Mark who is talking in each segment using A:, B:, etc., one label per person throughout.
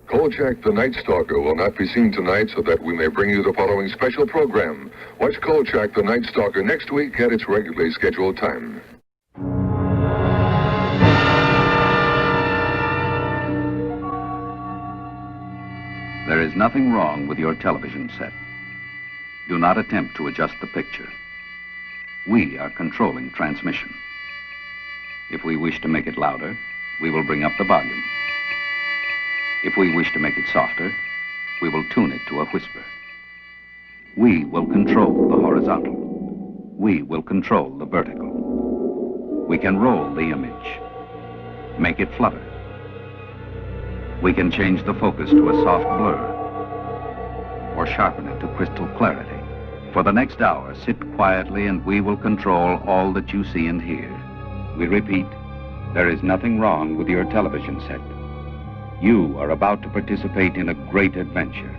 A: Kolchak the Night Stalker will not be seen tonight so that we may bring you the following special program. Watch Kolchak the Night Stalker next week at its regularly scheduled time.
B: There is nothing wrong with your television set. Do not attempt to adjust the picture. We are controlling transmission. If we wish to make it louder, we will bring up the volume. If we wish to make it softer, we will tune it to a whisper. We will control the horizontal. We will control the vertical. We can roll the image, make it flutter. We can change the focus to a soft blur, or sharpen it to crystal clarity. For the next hour, sit quietly and we will control all that you see and hear. We repeat, there is nothing wrong with your television set. You are about to participate in a great adventure.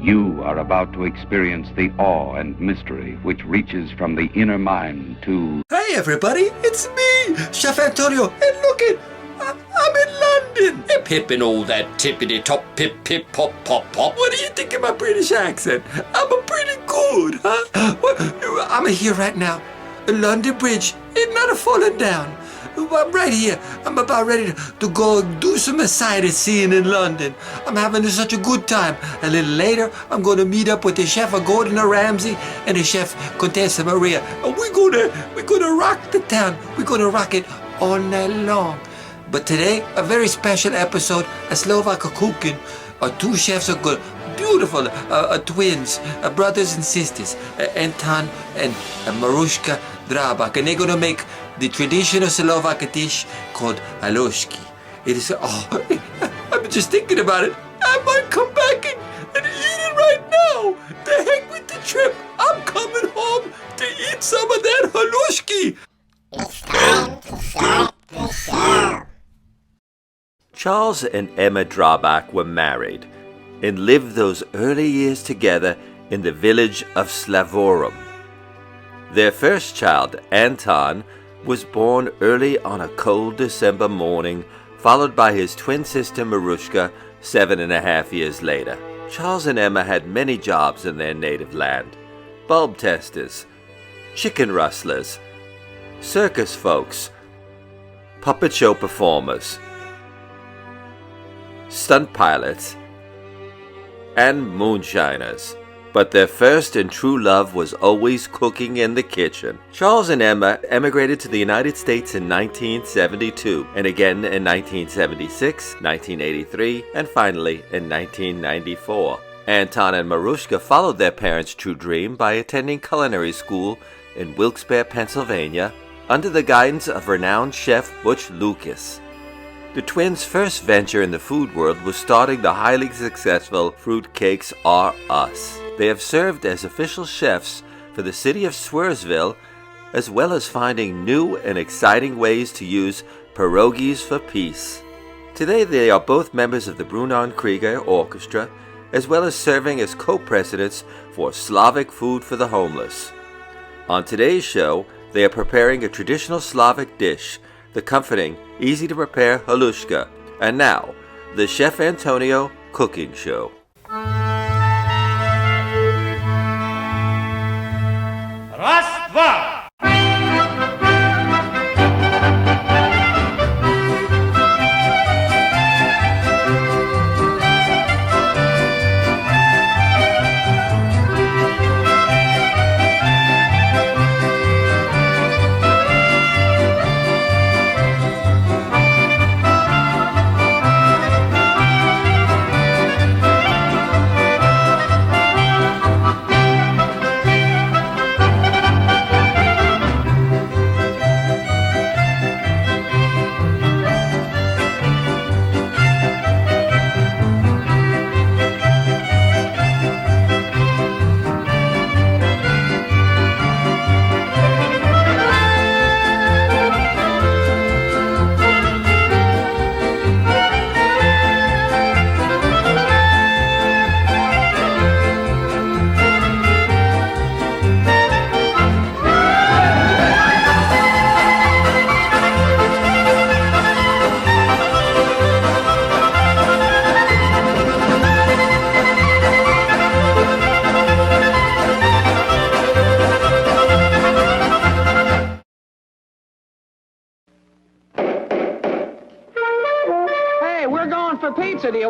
B: You are about to experience the awe and mystery which reaches from the inner mind to...
C: Hey everybody, it's me, Chef Antonio, and look it, I'm in London.
D: Hip hip and all that tippity top pip pip pop pop pop.
C: What do you think of my British accent? I'm a pretty good, huh? Well, I'm here right now. London Bridge is not falling down. I'm right here. I'm about ready to go do some sightseeing in London. I'm having such a good time. A little later, I'm going to meet up with the chef Gordon Ramsay and the chef Contessa Maria. And we're gonna rock the town. We're gonna rock it all night long. But today, a very special episode of Slovak cooking. Our two chefs are good. Beautiful twins, brothers and sisters, Anton and Maruska Draback, and they're gonna make the traditional Slovak dish called Haluski. It is, I'm just thinking about it. I might come back and eat it right now. The heck with the trip. I'm coming home to eat some of that Haluski.
E: It's time to start the show.
F: Charles and Emma Draback were married and lived those early years together in the village of Slavorum. Their first child, Anton, was born early on a cold December morning, followed by his twin sister Maruska 7.5 years later. Charles and Emma had many jobs in their native land: bulb testers, chicken rustlers, circus folks, puppet show performers, stunt pilots, and moonshiners. But their first and true love was always cooking in the kitchen. Charles and Emma emigrated to the United States in 1972, and again in 1976, 1983, and finally in 1994. Anton and Maruska followed their parents' true dream by attending culinary school in Wilkes-Barre, Pennsylvania, under the guidance of renowned chef Butch Lucas. The twins' first venture in the food world was starting the highly successful Fruitcakes R Us. They have served as official chefs for the city of Swearsville, as well as finding new and exciting ways to use pierogies for peace. Today they are both members of the Brunon Krieger Orchestra, as well as serving as co-presidents for Slavic Food for the Homeless. On today's show, they are preparing a traditional Slavic dish, the comforting, easy-to-prepare halushka. And now, the Chef Antonio Cooking Show.
G: Раз, два!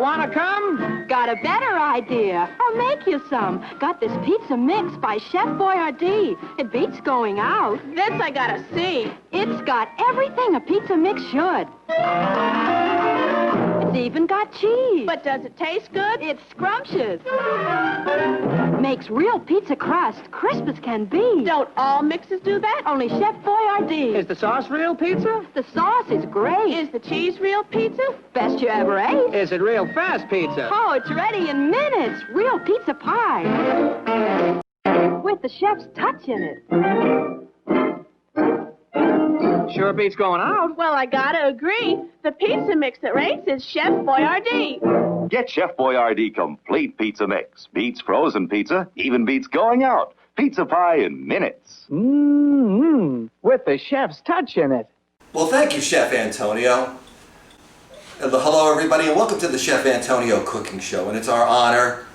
H: wanna come?
I: Got a better idea. I'll make you some. Got this pizza mix by Chef Boyardee. It beats going out.
J: This I gotta see.
I: It's got everything a pizza mix should. It's even got cheese.
J: But does it taste good?
I: It's scrumptious. Makes real pizza crust, crisp as can be.
J: Don't all mixes do that?
I: Only Chef Boyardee.
H: Is the sauce real pizza?
I: The sauce is great.
J: Is the cheese real pizza?
I: Best you ever ate.
H: Is it real fast pizza?
I: Oh, it's ready in minutes. Real pizza pie. With the chef's touch in it.
H: Sure beats going out.
J: Well, I gotta agree. The pizza mix that rates is Chef Boyardee.
K: Get Chef Boyardee Complete Pizza Mix. Beats frozen pizza, even beats going out. Pizza pie in minutes.
H: Mmm, with the chef's touch in it.
C: Well, thank you, Chef Antonio. Hello, everybody, and welcome to the Chef Antonio Cooking Show. And it's our honor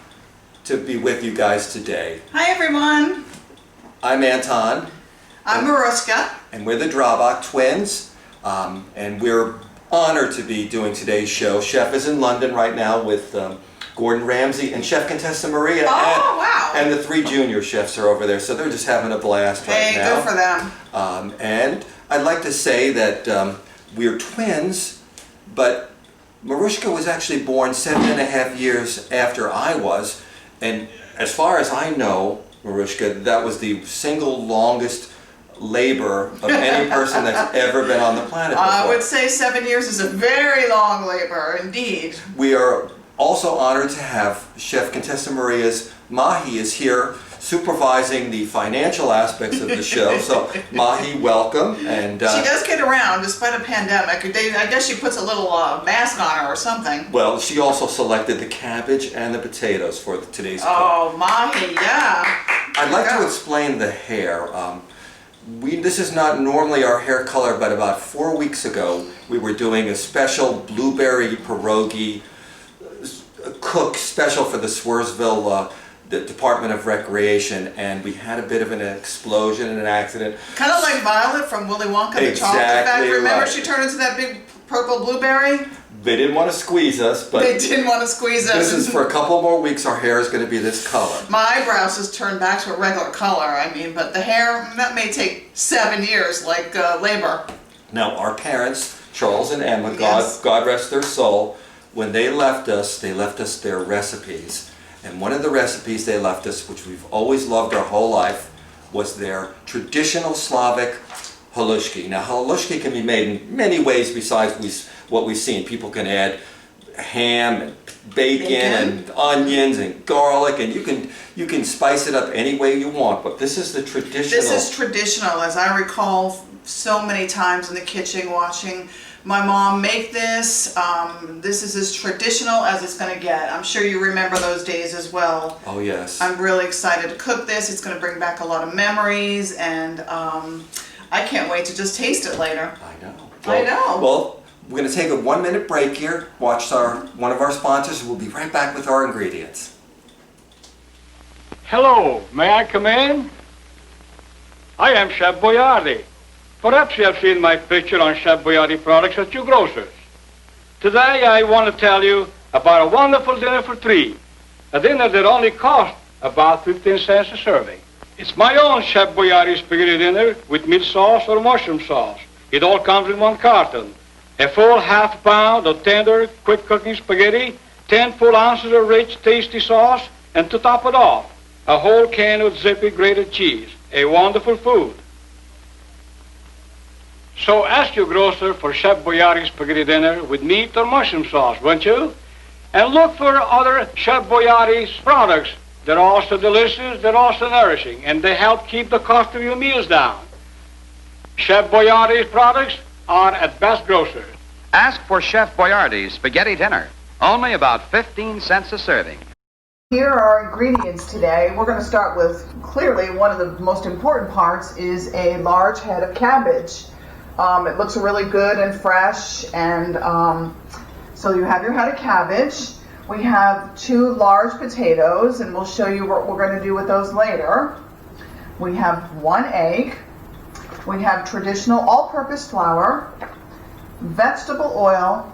C: to be with you guys today.
L: Hi, everyone.
C: I'm Anton.
L: I'm Maruska.
C: And we're the Draback twins. And we're honored to be doing today's show. Chef is in London right now with Gordon Ramsay and Chef Contessa Maria.
L: Oh, wow.
C: And the 3 junior chefs are over there, so they're just having a blast right now.
L: Hey, good for them.
C: And I'd like to say that we're twins, but Maruska was actually born 7.5 years after I was. And as far as I know, Maruska, that was the single longest labor of any person that's ever been on the planet before.
L: I would say 7 years is a very long labor, indeed.
C: We are also honored to have Chef Contessa Maria's Mahi is here supervising the financial aspects of the show. So Mahi, welcome. And
L: she does get around despite a pandemic. I guess she puts a little mask on her or something.
C: Well, she also selected the cabbage and the potatoes for today's cook.
L: Oh, Mahi, yeah.
C: I'd like to explain the hair. This is not normally our hair color, but about 4 weeks ago we were doing a special blueberry pierogi cook special for the Swearsville the Department of Recreation, and we had a bit of an explosion and an accident.
L: Kind of like Violet from Willy Wonka and the Chocolate Factory. Remember she turned into that big purple blueberry?
C: They didn't want to squeeze us, but
L: they didn't want to squeeze us.
C: This is for a couple more weeks. Our hair is going to be this color.
L: My eyebrows just turned back to a regular color. I mean, but the hair, that may take 7 years, like labor.
C: Now, our parents, Charles and Emma,
L: Yes.
C: God rest their soul, when they left us their recipes. And one of the recipes they left us, which we've always loved our whole life, was their traditional Slavic Haluski. Now, Haluski can be made in many ways besides what we've seen. People can add ham and bacon and onions and garlic, and you can spice it up any way you want. But this is the traditional.
L: This is traditional, as I recall so many times in the kitchen watching my mom make this. This is as traditional as it's going to get. I'm sure you remember those days as well.
C: Oh, yes.
L: I'm really excited to cook this. It's going to bring back a lot of memories, and I can't wait to just taste it later.
C: I know.
L: I know.
C: Well, we're going to take a 1-minute break here, watch one of our sponsors, and we'll be right back with our ingredients.
G: Hello, may I come in? I am Chef Boyardee. Perhaps you have seen my picture on Chef Boyardee products at your grocers. Today I want to tell you about a wonderful dinner for 3. A dinner that only costs about 15 cents a serving. It's my own Chef Boyardee spaghetti dinner with meat sauce or mushroom sauce. It all comes in 1 carton. A full ½ pound of tender, quick cooking spaghetti, 10 full ounces of rich, tasty sauce, and to top it off, a whole can of zippy grated cheese. A wonderful food. So ask your grocer for Chef Boyardee spaghetti dinner with meat or mushroom sauce, won't you? And look for other Chef Boyardee's products. They're also delicious, they're also nourishing, and they help keep the cost of your meals down. Chef Boyardee's products are at best grocers.
B: Ask for Chef Boyardee's spaghetti dinner. Only about 15 cents a serving.
L: Here are our ingredients today. We're going to start with, clearly, one of the most important parts is a large head of cabbage. It looks really good and fresh, and so you have your head of cabbage. We have 2 large potatoes, and we'll show you what we're going to do with those later. We have 1 egg. We have traditional all-purpose flour, vegetable oil,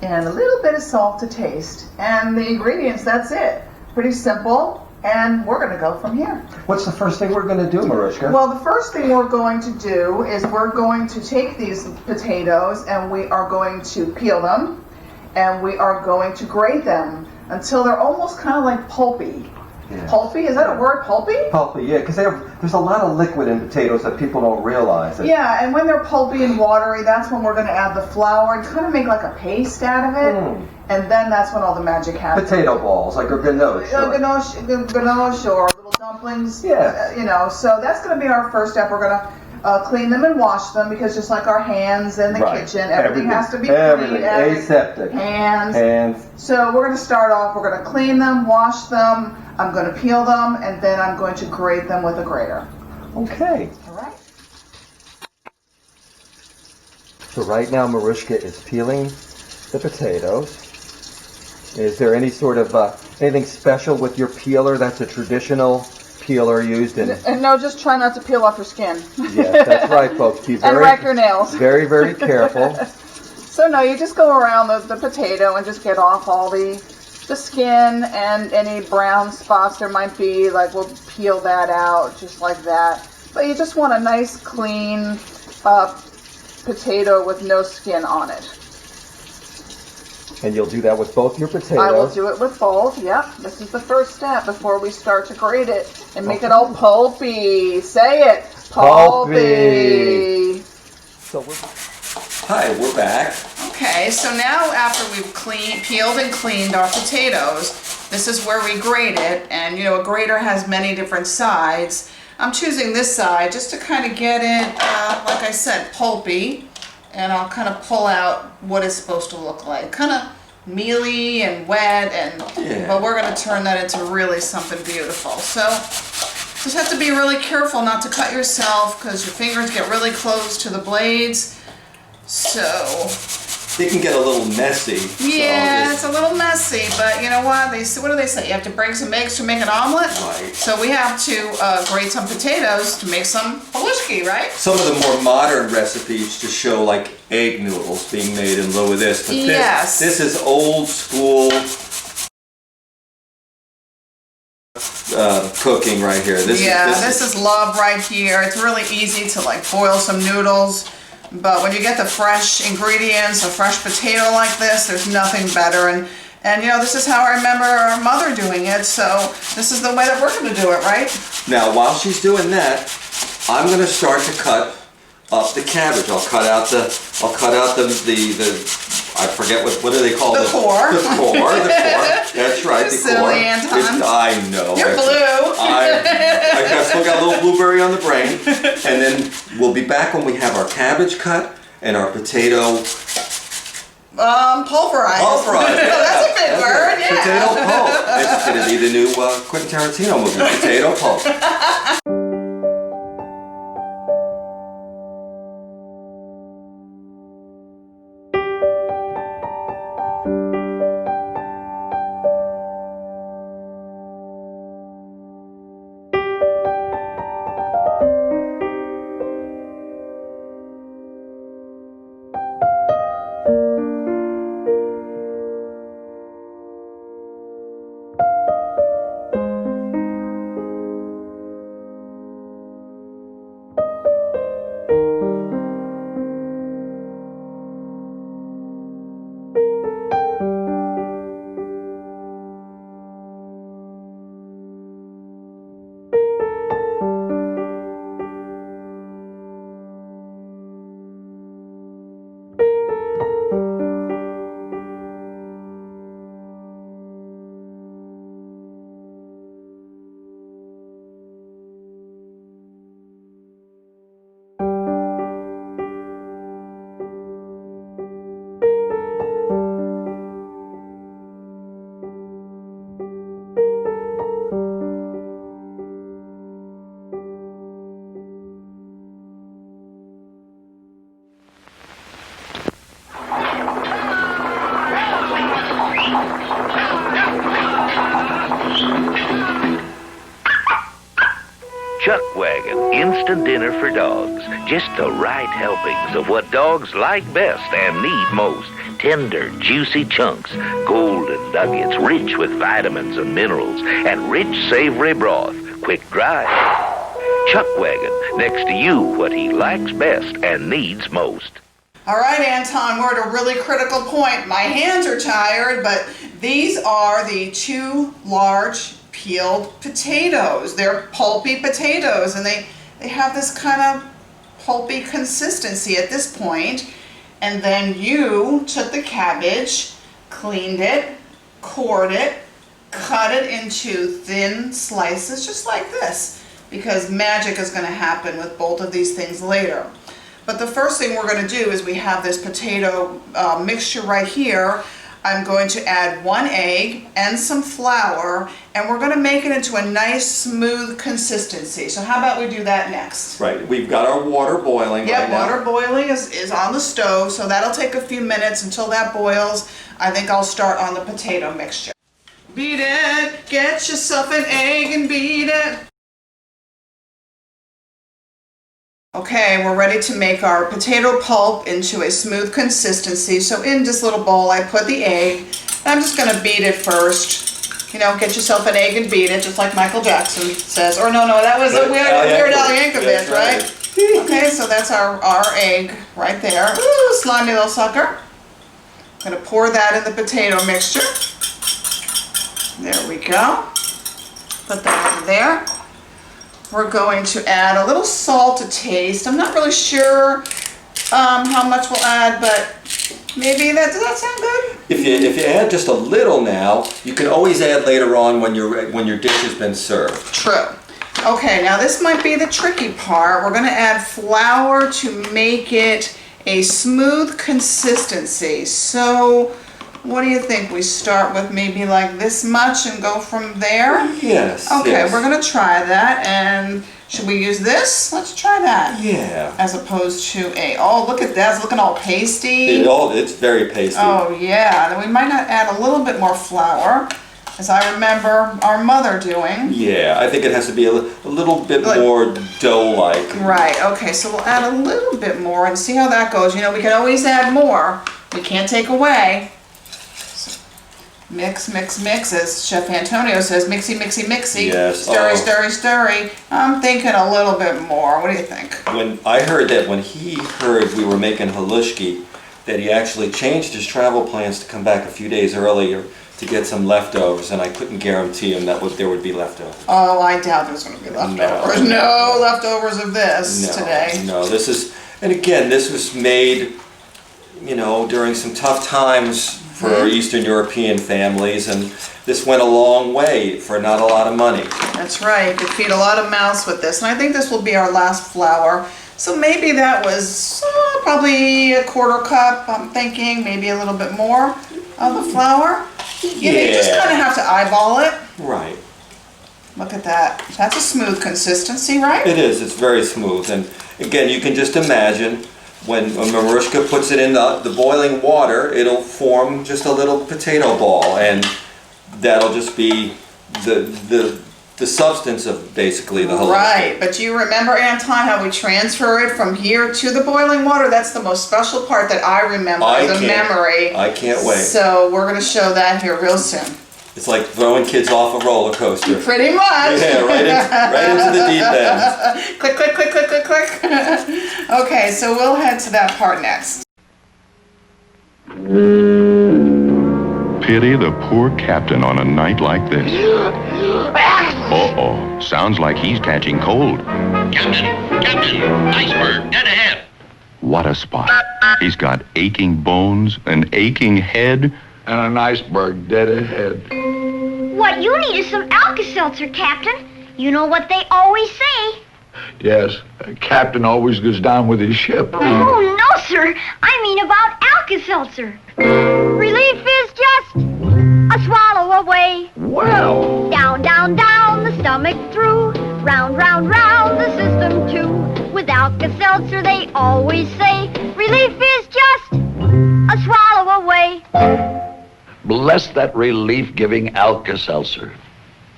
L: and a little bit of salt to taste. And the ingredients, that's it. Pretty simple, and we're going to go from here.
M: What's the first thing we're going to do, Maruska?
L: Well, the first thing we're going to do is we're going to take these potatoes and we are going to peel them and we are going to grate them until they're almost kind of like pulpy.
M: Yeah.
L: Pulpy? Is that a word, pulpy?
M: Pulpy, yeah, because there's a lot of liquid in potatoes that people don't realize.
L: Yeah, and when they're pulpy and watery, that's when we're going to add the flour and kind of make like a paste out of it. And then that's when all the magic happens.
M: Potato balls, like a ganache.
L: Ganache or little dumplings. Yeah. You know, so that's going to be our first step. We're going to clean them and wash them because just like our hands in the kitchen, everything has to be clean.
M: Aseptic.
L: Hands. So we're going to start off, we're going to clean them, wash them, I'm going to peel them, and then I'm going to grate them with a grater.
M: Okay.
L: All right.
M: So right now Maruska is peeling the potatoes. Is there any sort of anything special with your peeler? That's a traditional peeler used in...
L: And no, just try not to peel off your skin.
M: Yes, that's right, folks. Be very,
L: and wreck your nails.
M: Very, very careful.
L: So no, you just go around the potato and just get off all the skin and any brown spots there might be. Like we'll peel that out just like that. But you just want a nice clean potato with no skin on it.
M: And you'll do that with both your potatoes?
L: I will do it with both, yep. This is the first step before we start to grate it and make it all pulpy. Say it. Pulpy.
F: So hi, we're back.
L: Okay, so now after we've peeled and cleaned our potatoes, this is where we grate it. And you know, a grater has many different sides. I'm choosing this side just to kind of get it, like I said, pulpy. And I'll kind of pull out what it's supposed to look like. Kind of mealy and wet, but we're going to turn that into really something beautiful. So just have to be really careful not to cut yourself because your fingers get really close to the blades. So
F: It can get a little messy.
L: Yeah, it's a little messy, but you know what? What do they say? You have to break some eggs to make an omelet?
F: Right.
L: So we have to grate some potatoes to make some haluski, right?
F: Some of the more modern recipes just show like egg noodles being made in lieu of this. But
L: yes.
F: This is old school cooking right here. This
L: is love right here. It's really easy to like boil some noodles. But when you get the fresh ingredients, a fresh potato like this, there's nothing better. And you know, this is how I remember our mother doing it, so this is the way that we're going to do it, right?
F: Now, while she's doing that, I'm going to start to cut up the cabbage. I'll cut out the I forget what do they call
L: the core.
F: The core. That's right, the
L: silly
F: core.
L: Anton.
F: I know.
L: You're blue.
F: I still got a little blueberry on the brain. And then we'll be back when we have our cabbage cut and our potato
L: pulverized.
F: Pulverized. Yeah.
L: That's a big word. Yeah.
F: Potato pulp. It's going to be the new Quentin Tarantino movie, Potato Pulp.
N: Instant dinner for dogs. Just the right helpings of what dogs like best and need most. Tender, juicy chunks, golden nuggets rich with vitamins and minerals, and rich, savory broth. Quick dry. Chuck Wagon, next to you, what he likes best and needs most.
L: All right, Anton, we're at a really critical point. My hands are tired, but these are the 2 large peeled potatoes. They're pulpy potatoes, and they have this kind of pulpy consistency at this point. And then you took the cabbage, cleaned it, cored it, cut it into thin slices just like this, because magic is going to happen with both of these things later. But the first thing we're going to do is we have this potato mixture right here. I'm going to add 1 egg and some flour, and we're going to make it into a nice smooth consistency. So how about we do that next?
F: Right, we've got our water boiling right now.
L: Water boiling is on the stove, so that'll take a few minutes until that boils. I think I'll start on the potato mixture. Beat it, get yourself an egg and beat it. Okay, we're ready to make our potato pulp into a smooth consistency. So in this little bowl, I put the egg. I'm just going to beat it first. You know, get yourself an egg and beat it, just like Michael Jackson says. Or no, that was a Weird Al Yankovic, right? Okay, so that's our egg right there. Ooh, slimy little sucker. I'm going to pour that in the potato mixture. There we go. Put that in there. We're going to add a little salt to taste. I'm not really sure how much we'll add, but maybe does that sound good?
F: If you add just a little now, you can always add later on when your dish has been served.
L: True. Okay, now this might be the tricky part. We're going to add flour to make it a smooth consistency. So what do you think? We start with maybe like this much and go from there?
F: Yes.
L: Okay,
F: yes.
L: We're going to try that. And should we use this? Let's try that.
F: Yeah.
L: As opposed to oh, look at that. It's looking all pasty.
F: It's very pasty.
L: Oh, yeah. Then we might not add a little bit more flour, as I remember our mother doing.
F: Yeah, I think it has to be a little bit more dough-like.
L: Right. Okay, so we'll add a little bit more and see how that goes. You know, we can always add more. We can't take away. Mix, mix, mix, as Chef Antonio says, mixy, mixy, mixy.
F: Yes.
L: Stirry, stirry, stirry. I'm thinking a little bit more. What do you think?
F: When I heard that, when he heard we were making Haluski, that he actually changed his travel plans to come back a few days earlier to get some leftovers, and I couldn't guarantee him that there would be leftovers.
L: Oh, I doubt there's going to be leftovers. No leftovers of this today.
F: No, this is, and again, this was made, you know, during some tough times for Eastern European families, and this went a long way for not a lot of money.
L: That's right. You could feed a lot of mouths with this, and I think this will be our last flour. So maybe that was probably a 1/4 cup, I'm thinking, maybe a little bit more of the flour.
F: Yeah.
L: You just kind of have to eyeball it.
F: Right.
L: Look at that. That's a smooth consistency, right?
F: It is. It's very smooth, and again, you can just imagine when Maruska puts it in the boiling water, it'll form just a little potato ball, and that'll just be the substance of basically the whole.
L: Right, but do you remember, Anton, how we transfer it from here to the boiling water? That's the most special part that I remember as a memory.
F: I can't wait.
L: So we're going to show that here real soon.
F: It's like throwing kids off a roller coaster.
L: Pretty much.
F: Yeah, right into the deep end.
L: Click, click, click, click, click, click. Okay, so we'll head to that part next.
O: Pity the poor captain on a night like this. Uh-oh, sounds like he's catching cold.
N: Captain, iceberg, dead ahead.
O: What a spot. He's got aching bones, an aching head, and an iceberg dead ahead.
P: What you need is some Alka-Seltzer, Captain. You know what they always say.
O: Yes, a captain always goes down with his ship.
P: Oh, no, sir. I mean about Alka-Seltzer. Relief is just a swallow away.
O: Well.
P: Down, down, down, the stomach through. Round, round, round, the system too. With Alka-Seltzer, they always say, relief is just a swallow away.
O: Bless that relief-giving Alka-Seltzer.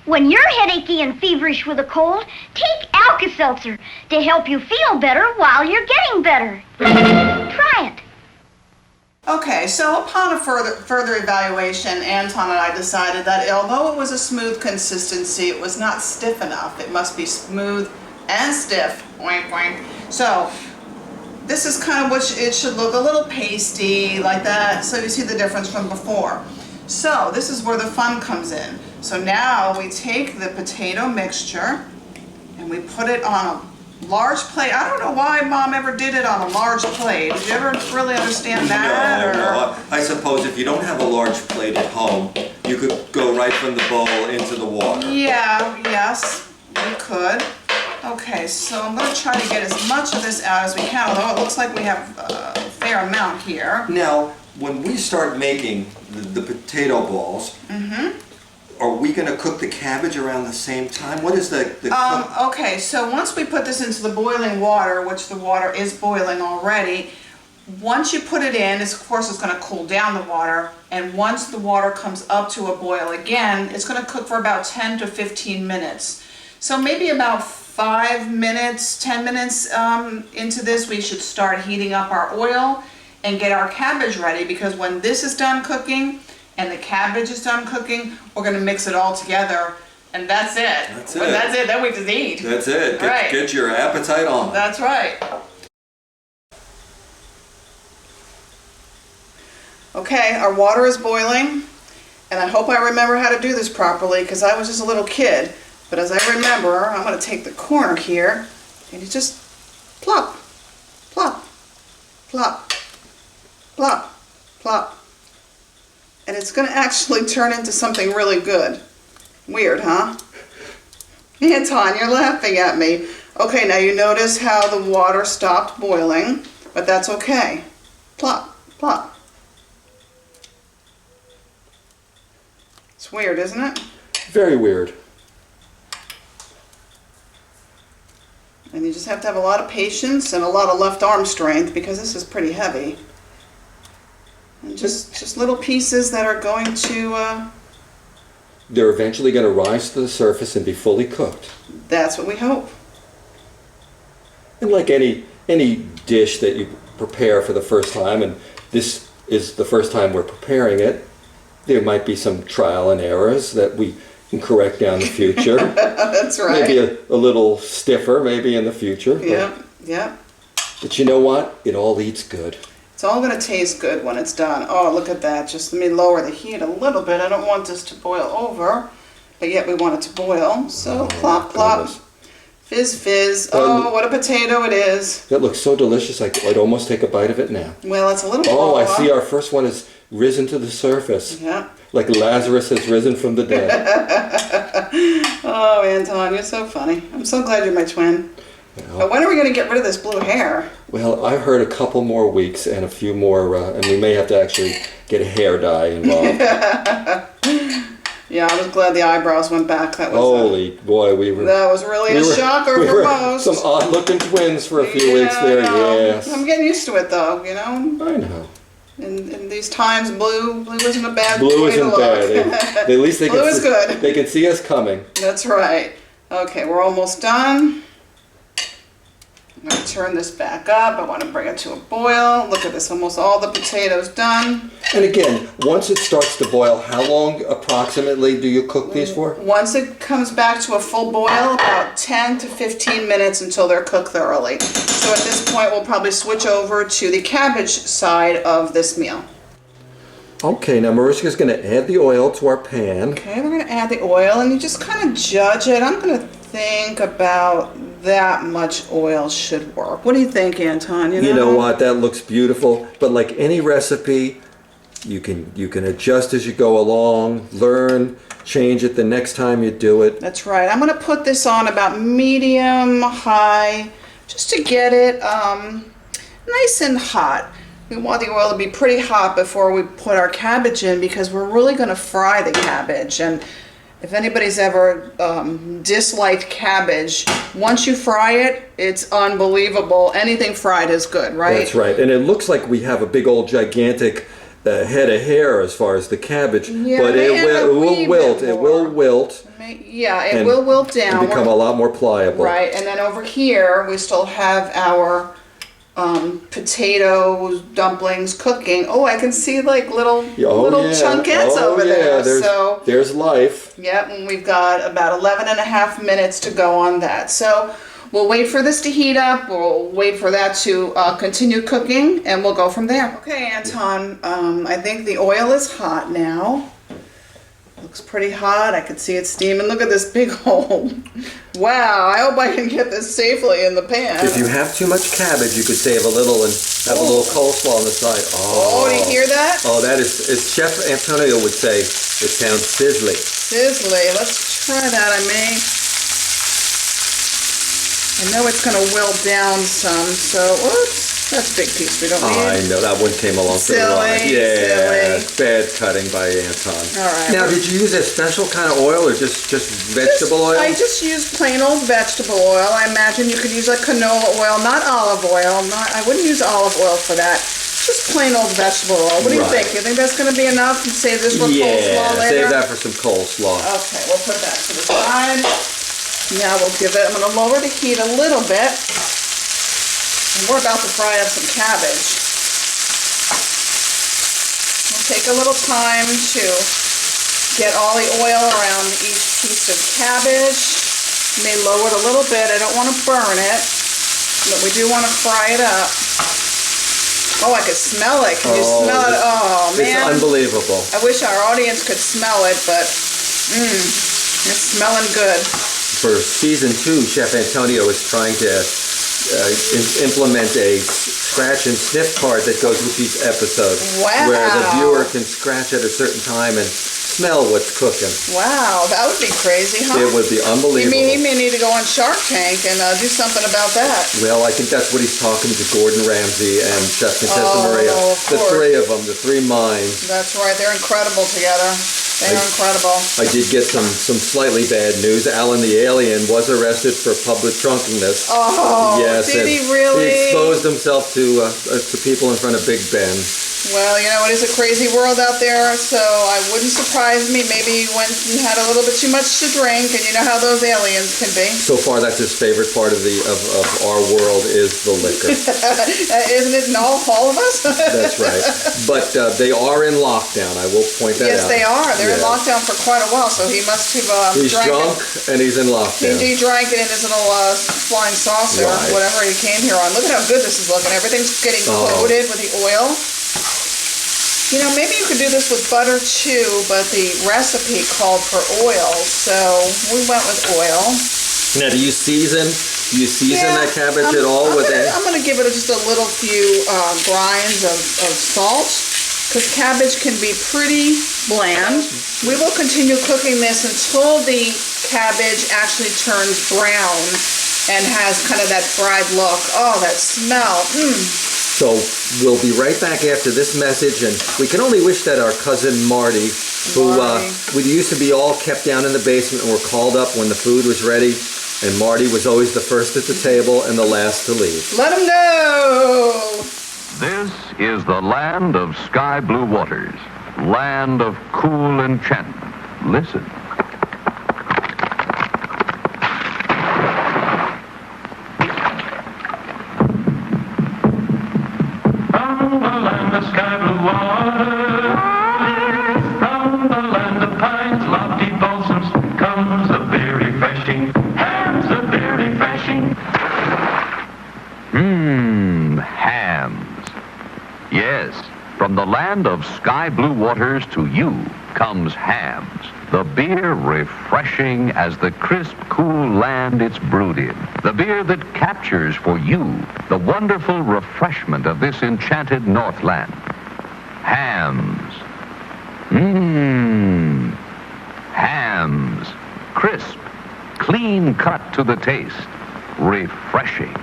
P: When you're headachy and feverish with a cold, take Alka-Seltzer to help you feel better while you're getting better. Try it.
L: Okay, so upon a further evaluation, Anton and I decided that although it was a smooth consistency, it was not stiff enough. It must be smooth and stiff. Oink, oink. So this is kind of what it should look, a little pasty like that, so you see the difference from before. So this is where the fun comes in. So now we take the potato mixture and we put it on a large plate. I don't know why Mom ever did it on a large plate. Did you ever really understand that?
C: No. I suppose if you don't have a large plate at home, you could go right from the bowl into the water.
L: Yeah, yes, we could. Okay, so I'm going to try to get as much of this out as we can, although it looks like we have a fair amount here.
C: Now, when we start making the potato balls, are we going to cook the cabbage around the same time? What is the
L: okay, so once we put this into the boiling water, which the water is boiling already, once you put it in, of course it's going to cool down the water, and once the water comes up to a boil again, it's going to cook for about 10 to 15 minutes. So maybe about 5 minutes, 10 minutes into this, we should start heating up our oil and get our cabbage ready, because when this is done cooking and the cabbage is done cooking, we're going to mix it all together, and that's it.
C: That's it.
L: And that's it. Then we just eat.
C: That's it.
L: Right.
C: Get your appetite on.
L: That's right. Okay, our water is boiling, and I hope I remember how to do this properly, because I was just a little kid. But as I remember, I'm going to take the corner here, and you just plop, plop, plop, plop, plop. And it's going to actually turn into something really good. Weird, huh? Anton, you're laughing at me. Okay, now you notice how the water stopped boiling, but that's okay. Plop, plop. It's weird, isn't it?
M: Very weird.
L: And you just have to have a lot of patience and a lot of left arm strength, because this is pretty heavy. And just little pieces that are going to...
M: They're eventually going to rise to the surface and be fully cooked.
L: That's what we hope.
M: And like any dish that you prepare for the first time, and this is the first time we're preparing it, there might be some trial and errors that we can correct down the future.
L: That's right.
M: Maybe a little stiffer, maybe in the future.
L: Yeah, yeah.
M: But you know what? It all eats good.
L: It's all going to taste good when it's done. Oh, look at that. Just let me lower the heat a little bit. I don't want this to boil over, but yet we want it to boil. So plop, plop. Fizz, fizz. Oh, what a potato it is.
M: That looks so delicious. I'd almost take a bite of it now.
L: Well, it's a little
M: Oh, I see our first one has risen to the surface.
L: Yeah.
M: Like Lazarus has risen from the dead.
L: Oh, Anton, you're so funny. I'm so glad you're my twin. But when are we going to get rid of this blue hair?
M: Well, I've heard a couple more weeks and a few more, and we may have to actually get a hair dye involved.
L: Yeah, I was glad the eyebrows went back. That was
M: Holy boy,
L: that was really a shocker for most.
M: Some odd-looking twins for a few weeks there. Yes.
L: I'm getting used to it, though. You know.
M: I know.
L: In these times, blue isn't a bad.
M: Blue
L: way to
M: isn't
L: look.
M: bad. At least they
L: blue
M: can
L: is good.
M: They can see us coming.
L: That's right. Okay, we're almost done. I'm going to turn this back up. I want to bring it to a boil. Look at this, almost all the potatoes done.
M: And again, once it starts to boil, how long approximately do you cook these for?
L: Once it comes back to a full boil, about 10 to 15 minutes until they're cooked thoroughly. So at this point, we'll probably switch over to the cabbage side of this meal.
M: Okay, now Maruska's going to add the oil to our pan.
L: Okay, we're going to add the oil, and you just kind of judge it. I'm going to think about that much oil should work. What do you think, Anton?
M: You know what? That looks beautiful. But like any recipe, you can adjust as you go along, learn, change it the next time you do it.
L: That's right. I'm going to put this on about medium high, just to get it nice and hot. We want the oil to be pretty hot before we put our cabbage in, because we're really going to fry the cabbage. And if anybody's ever disliked cabbage, once you fry it, it's unbelievable. Anything fried is good, right?
M: That's right. And it looks like we have a big old gigantic head of hair as far as the cabbage,
L: Yeah,
M: but it will wilt. It will wilt.
L: Yeah, it will wilt down.
M: And become a lot more pliable.
L: Right, and then over here we still have our potatoes, dumplings cooking. Oh, I can see like little chunkettes over there.
M: There's life.
L: Yep, and we've got about 11 and a half minutes to go on that. So we'll wait for this to heat up. We'll wait for that to continue cooking, and we'll go from there. Okay, Anton, I think the oil is hot now. Looks pretty hot. I can see it steaming. Look at this big hole. Wow, I hope I can get this safely in the pan.
M: If you have too much cabbage, you could save a little and have a little coleslaw on the side.
L: Oh, do you hear that?
M: Oh, that is, as Chef Antonio would say, it sounds sizzly.
L: Sizzly. Let's try that. I know it's going to wilt down some, so oops. That's a big piece we don't need.
M: I know, that one came along for the ride. Yeah, bad cutting by Anton.
L: All right.
M: Now, did you use a special kind of oil or just vegetable oil?
L: I just used plain old vegetable oil. I imagine you could use like canola oil, not olive oil. I wouldn't use olive oil for that. Just plain old vegetable oil. What do you think? You think that's going to be enough? And save this for coleslaw later?
M: Save that for some coleslaw.
L: Okay, we'll put that to the side. Now we'll give it, I'm going to lower the heat a little bit. And we're about to fry up some cabbage. We'll take a little time to get all the oil around each piece of cabbage. You may lower it a little bit. I don't want to burn it, but we do want to fry it up. Oh, I could smell it. Can you smell it? Oh, man.
M: It's unbelievable.
L: I wish our audience could smell it, but it's smelling good.
M: For season 2, Chef Antonio is trying to implement a scratch and sniff card that goes with each episode.
L: Wow.
M: Where the viewer can scratch at a certain time and smell what's cooking.
L: Wow, that would be crazy, huh?
M: It would be unbelievable.
L: He may need to go on Shark Tank and do something about that.
M: Well, I think that's what he's talking to Gordon Ramsay and Chef Contessa Maria. The three of them, the three minds.
L: That's right, they're incredible together. They're incredible.
M: I did get some slightly bad news. Alan the Alien was arrested for public drunkenness.
L: Oh,
M: yes,
L: did he really?
M: He exposed himself to people in front of Big Ben.
L: Well, you know, it is a crazy world out there, so I wouldn't surprise me. Maybe he went and had a little bit too much to drink, and you know how those aliens can be.
M: So far, that's his favorite part of our world is the liquor.
L: Isn't it in all of us?
M: That's right. But they are in lockdown. I will point that out.
L: Yes, they are. They're in lockdown for quite a while, so he must have
M: he's drunk and he's in lockdown.
L: He drank it in his little flying saucer, whatever he came here on. Look at how good this is looking. Everything's getting coated with the oil. You know, maybe you could do this with butter too, but the recipe called for oil, so we went with oil.
M: Now, do you season that cabbage at all with it?
L: I'm going to give it just a little few grinds of salt, because cabbage can be pretty bland. We will continue cooking this until the cabbage actually turns brown and has kind of that fried look. Oh, that smell.
M: So we'll be right back after this message, and we can only wish that our cousin Marty, who we used to be all kept down in the basement and were called up when the food was ready, and Marty was always the first at the table and the last to leave.
L: Let him know!
O: This is the land of sky blue waters, land of cool enchantment. Listen. Hams. Yes, from the land of sky blue waters to you comes Hams, the beer refreshing as the crisp, cool land it's brewed in. The beer that captures for you the wonderful refreshment of this enchanted Northland. Hams. Hams. Crisp, clean cut to the taste. Refreshing.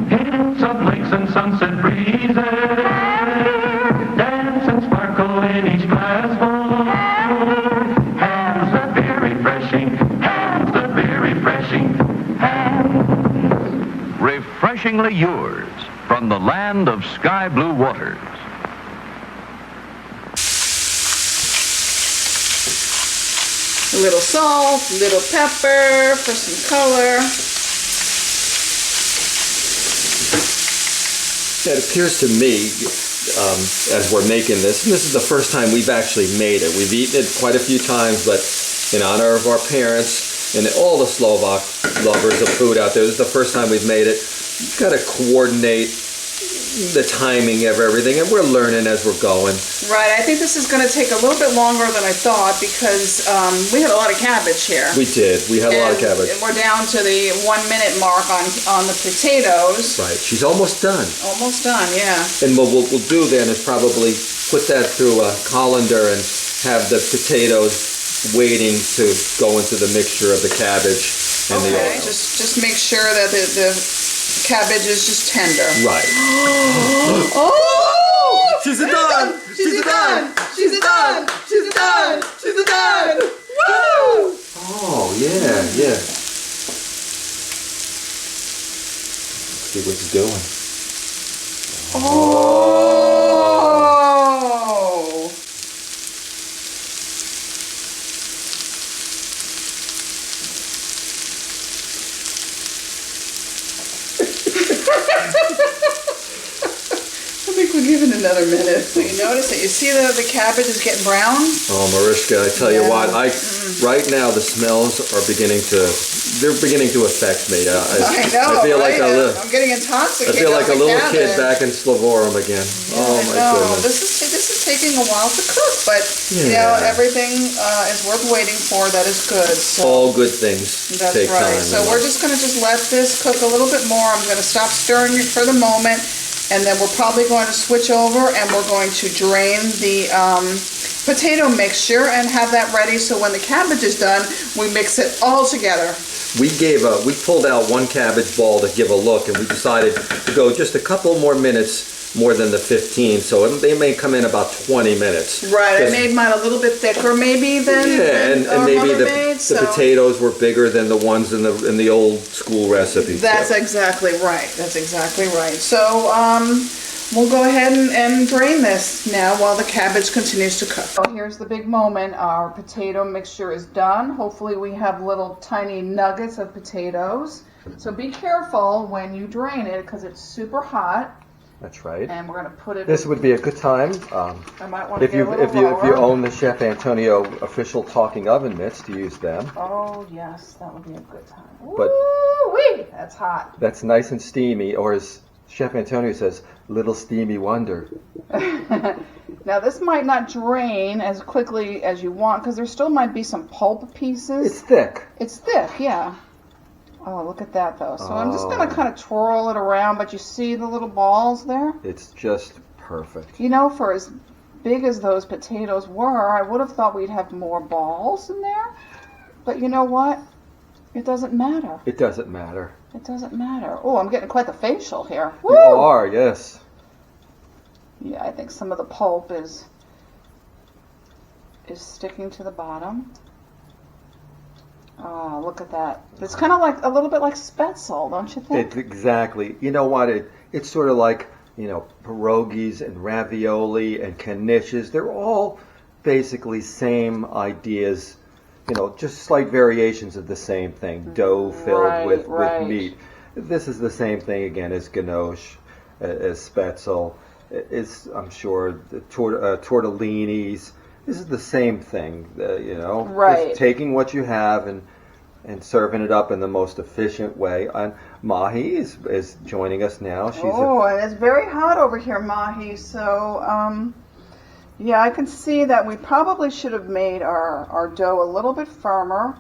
Q: Hills of lakes and sunset breezes dance and sparkle in each glassful. Hams are very refreshing. Hams are very refreshing. Hams.
O: Refreshingly yours from from the land of sky blue waters.
L: A little salt, a little pepper for some color.
M: It appears to me, as we're making this, and this is the first time we've actually made it. We've eaten it quite a few times, but in honor of our parents and all the Slovak lovers of food out there, this is the first time we've made it. You've got to coordinate the timing of everything, and we're learning as we're going.
L: Right, I think this is going to take a little bit longer than I thought because we had a lot of cabbage here.
M: We did. We had a lot of cabbage.
L: And we're down to the 1 minute mark on the potatoes.
M: Right, she's almost done.
L: Almost done, yeah.
M: And what we'll do then is probably put that through a colander and have the potatoes waiting to go into the mixture of the cabbage and the oil.
L: Just make sure that the cabbage is just tender.
M: Right.
L: Oh!
C: She's a done!
L: She's a done! She's a done! She's a done! She's a done! Woo!
M: Oh, yeah. Let's see what it's doing.
L: Oh! I think we'll give it another minute. So you notice that you see the cabbage is getting brown?
M: Oh, Maruska, I tell you what, right now the smells are beginning to affect me.
L: I know,
M: I feel
L: right?
M: like
L: I'm getting intoxicated.
M: I feel like a little kid back in Slavorum again. Oh my goodness.
L: This is taking a while to cook, but you know, everything is worth waiting for. That is good. So
M: all good things take time.
L: So we're just going to let this cook a little bit more. I'm going to stop stirring it for the moment, and then we're probably going to switch over and we're going to drain the potato mixture and have that ready so when the cabbage is done, we mix it all together.
M: We pulled out one cabbage ball to give a look, and we decided to go just a couple more minutes more than the 15, so they may come in about 20 minutes.
L: Right, I made mine a little bit thicker maybe than
M: and maybe
L: the
M: potatoes were bigger than the ones in the old school recipe.
L: That's exactly right. That's exactly right. So we'll go ahead and drain this now while the cabbage continues to cook. So here's the big moment. Our potato mixture is done. Hopefully we have little tiny nuggets of potatoes. So be careful when you drain it because it's super hot.
M: That's right.
L: And we're going to put it.
M: This would be a good time.
L: I might want to
M: if you own the Chef Antonio official talking oven mitts, to use them.
L: Oh yes, that would be a good time.
M: But
L: woo-wee, that's hot.
M: That's nice and steamy, or as Chef Antonio says, little steamy wonder.
L: Now this might not drain as quickly as you want because there still might be some pulp pieces.
M: It's thick.
L: It's thick, yeah. Oh, look at that though. So I'm just going to kind of twirl it around, but you see the little balls there?
M: It's just perfect.
L: You know, for as big as those potatoes were, I would have thought we'd have more balls in there. But you know what? It doesn't matter.
M: It doesn't matter.
L: It doesn't matter. Oh, I'm getting quite the facial here. Woo!
M: You are, yes.
L: Yeah, I think some of the pulp is sticking to the bottom. Oh, look at that. It's kind of like a little bit like Spätzle, don't you think?
M: Exactly. You know what? It's sort of like, pierogies and ravioli and knishes. They're all basically same ideas, just slight variations of the same thing. Dough filled with meat. This is the same thing again as ganache, as Spätzle, I'm sure, the tortellinis. This is the same thing,
L: Right.
M: Just taking what you have and serving it up in the most efficient way. And Mahi is joining us now.
L: And it's very hot over here, Mahi. So, yeah, I can see that we probably should have made our dough a little bit firmer.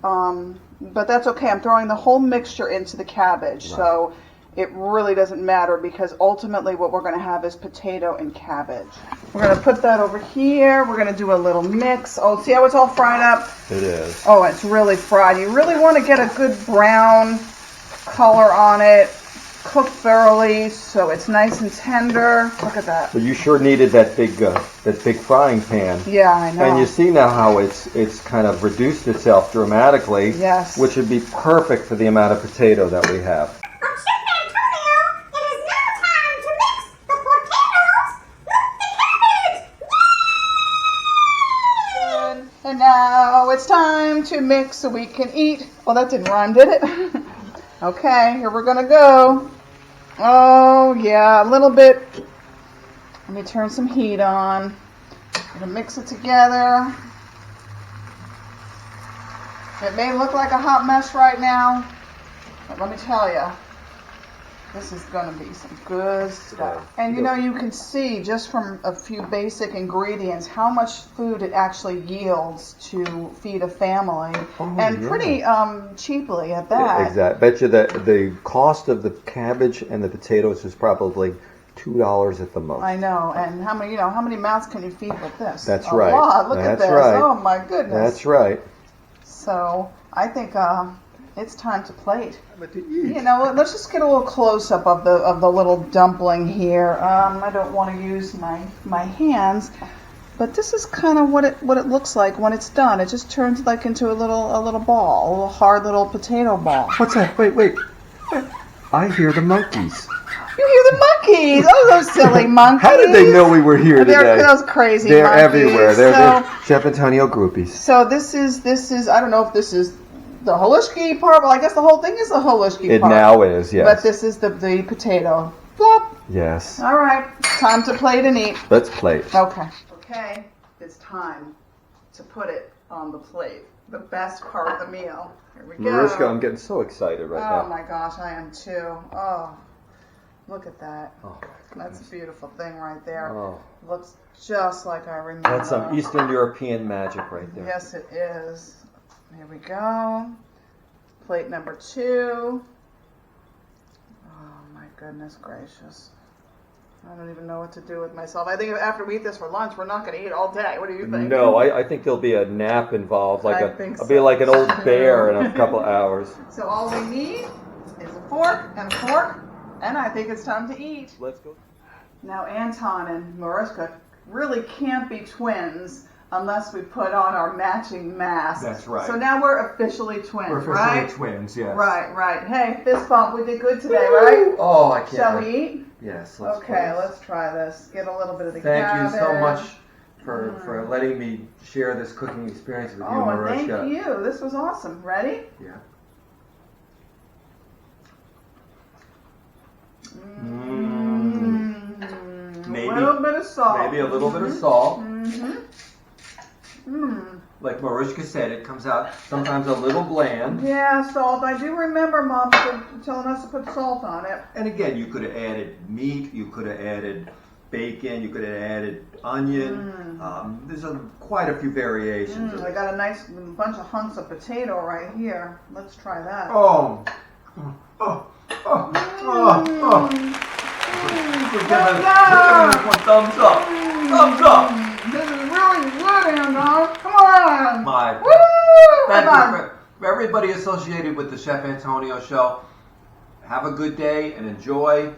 L: But that's okay. I'm throwing the whole mixture into the cabbage. Right. So it really doesn't matter because ultimately what we're going to have is potato and cabbage. We're going to put that over here. We're going to do a little mix. Oh, see how it's all fried up?
M: It is.
L: Oh, it's really fried. You really want to get a good brown color on it. Cook thoroughly so it's nice and tender. Look at that.
M: But you sure needed that big frying pan.
L: Yeah, I know.
M: And you see now how it's kind of reduced itself dramatically.
L: Yes.
M: Which would be perfect for the amount of potato that we have.
E: Chef Antonio, it is now
L: it's time to mix so we can eat. Well, that didn't rhyme, did it? Okay, here we're gonna go. Oh, yeah, a little bit. Let me turn some heat on. Gonna mix it together. It may look like a hot mess right now, but let me tell you, this is gonna be some good stuff. And you know, you can see just from a few basic ingredients how much food it actually yields to feed a family, and pretty cheaply at that.
M: Exactly. Bet you that the cost of the cabbage and the potatoes is probably $2 at the most.
L: I know. And how many mouths can you feed with this?
M: That's
L: a
M: right.
L: Lot. Look at
M: That's
L: this.
M: right.
L: Oh my goodness.
M: That's right.
L: So I think it's time to plate. You know, let's just get a little close up of the little dumpling here. I don't want to use my hands, but this is kind of what it looks like when it's done. It just turns like into a little ball, a little hard little potato ball.
M: What's that? Wait. I hear the monkeys.
L: You hear the monkeys? Oh, those silly monkeys!
M: How did they know we were here today?
L: They're those crazy
M: They're
L: monkeys.
M: everywhere. They're Chef Antonio groupies.
L: So this is I don't know if this is the Haluski part. Well, I guess the whole thing is the Haluski part.
M: It now is, yes.
L: But this is the potato. Plop.
M: Yes.
L: All right, time to plate and eat.
M: Let's plate.
L: Okay. Okay, it's time to put it on the plate. The best part of the meal. Here we go.
M: Maruska, I'm getting so excited right now.
L: Oh my gosh, I am too. Oh. Look at that.
M: Oh,
L: that's a beautiful thing right there.
M: Oh.
L: Looks just like I remember.
M: That's some Eastern European magic right there.
L: Yes, it is. Here we go. Plate number 2. Oh, my goodness gracious. I don't even know what to do with myself. I think after we eat this for lunch, we're not going to eat all day. What do you think?
M: No, I think there'll be a nap involved.
L: I think so.
M: I'll be like an old bear in a couple hours.
L: So all we need is a fork and a fork. And I think it's time to eat.
M: Let's go.
L: Now, Anton and Maruska really can't be twins unless we put on our matching masks.
M: That's right.
L: So now we're officially twins, right?
M: twins, yes.
L: Right. Hey, fist bump. We did good today, right?
M: Oh, I can't.
L: Shall we eat?
M: Yes.
L: Let's try this. Get a little bit of the
M: Thank
L: cabbage.
M: you so much for letting me share this cooking experience with you, Maruska.
L: Thank you. This was awesome. Ready?
M: Yeah.
L: Maybe a little bit of salt.
M: Maybe a little bit of salt.
L: Mm-hmm.
M: Like Maruska said, it comes out sometimes a little bland.
L: Yeah, salt. I do remember Mom telling us to put salt on it.
M: And again, you could have added meat, you could have added bacon, you could have added onion. There's quite a few variations.
L: I got a nice bunch of hunks of potato right here. Let's try that.
M: One thumbs up. Thumbs up.
L: This is really good, Anton. Come on.
M: My.
L: Woo!
M: Thank you for everybody associated with the Chef Antonio Show. Have a good day and enjoy.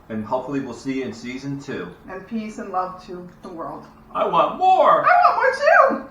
M: And hopefully we'll see you in season 2.
L: And peace and love to the world.
M: I want more.
L: I want more too.